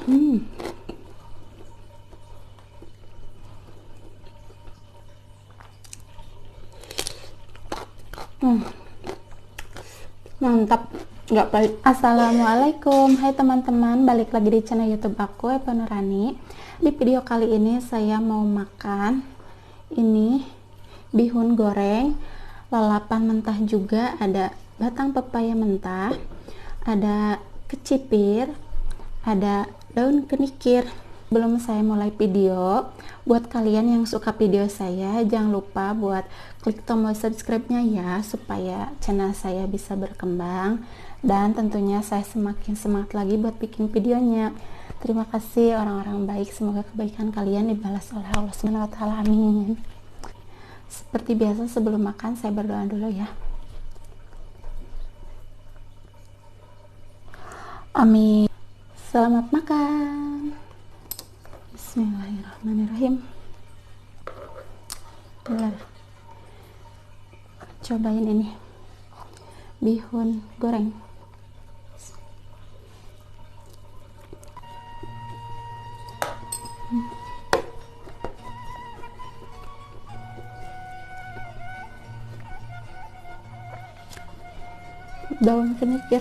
Hmm. Hmm. Mantap, nggak pahit. Assalamualaikum, hai teman-teman, balik lagi di channel YouTube aku, Eva Nurani. Di video kali ini saya mau makan ini bihun goreng, lalapan mentah juga, ada batang pepaya mentah, ada kecipir, ada daun kenikir. Belum saya mulai video, buat kalian yang suka video saya, jangan lupa buat klik tombol subscribe-nya ya, supaya channel saya bisa berkembang dan tentunya saya semakin semangat lagi buat bikin videonya. Terima kasih orang-orang baik, semoga kebaikan kalian dibalas oleh Allah Subhanahu wa taala. Amin. Seperti biasa sebelum makan saya berdoa dulu ya. Amin. Selamat makan. Bismillahirrahmanirrahim. Cobain ini bihun goreng. Daun kenikir.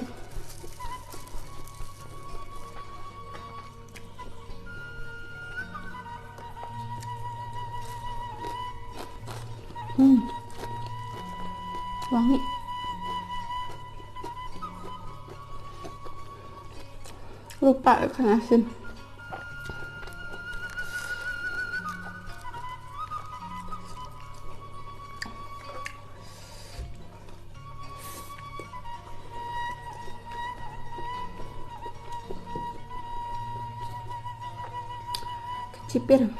Wangi. Lupa ikan asin. Kecipir.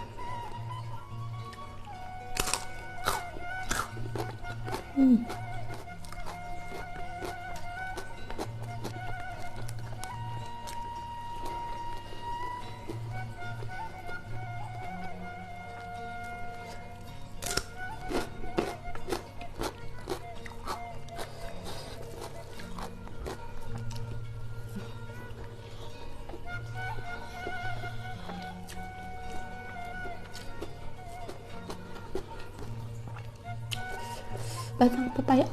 Batang pepaya.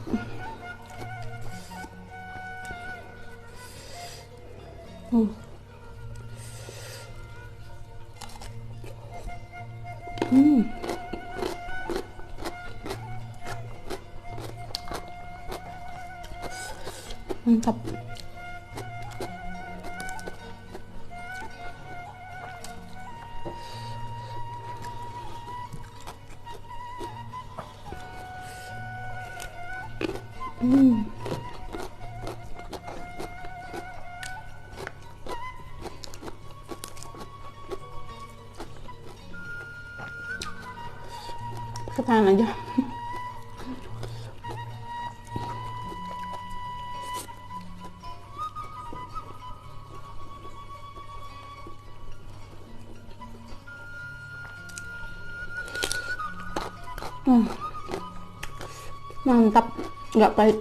Mantap. Ke tangan aja. Mantap, nggak pahit.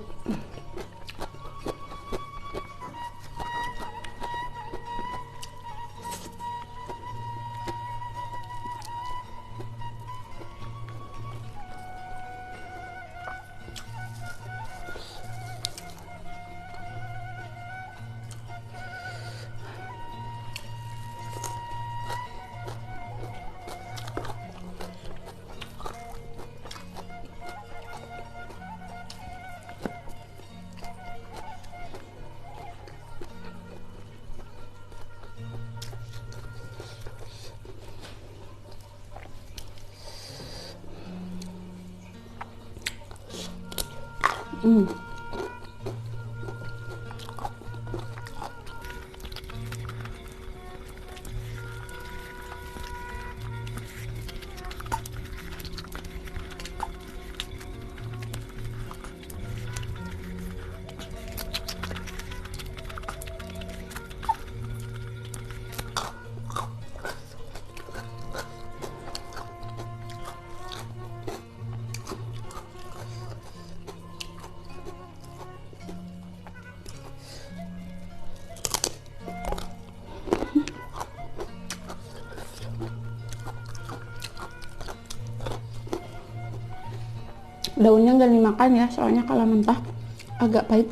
daunnya nggak dimakan ya, soalnya kalau mentah agak pahit.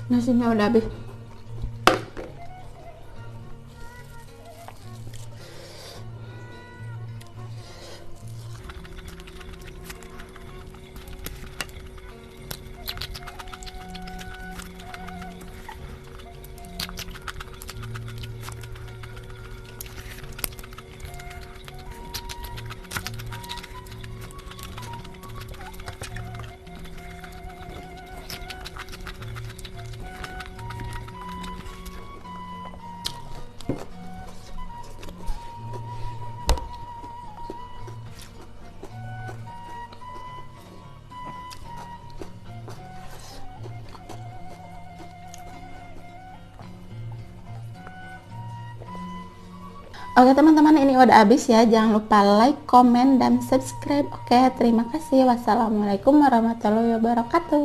Nasinya udah habis. Oke teman-teman, ini udah habis ya. Jangan lupa like, comment, dan subscribe. Oke, terima kasih. Wassalamualaikum warahmatullahi wabarakatuh.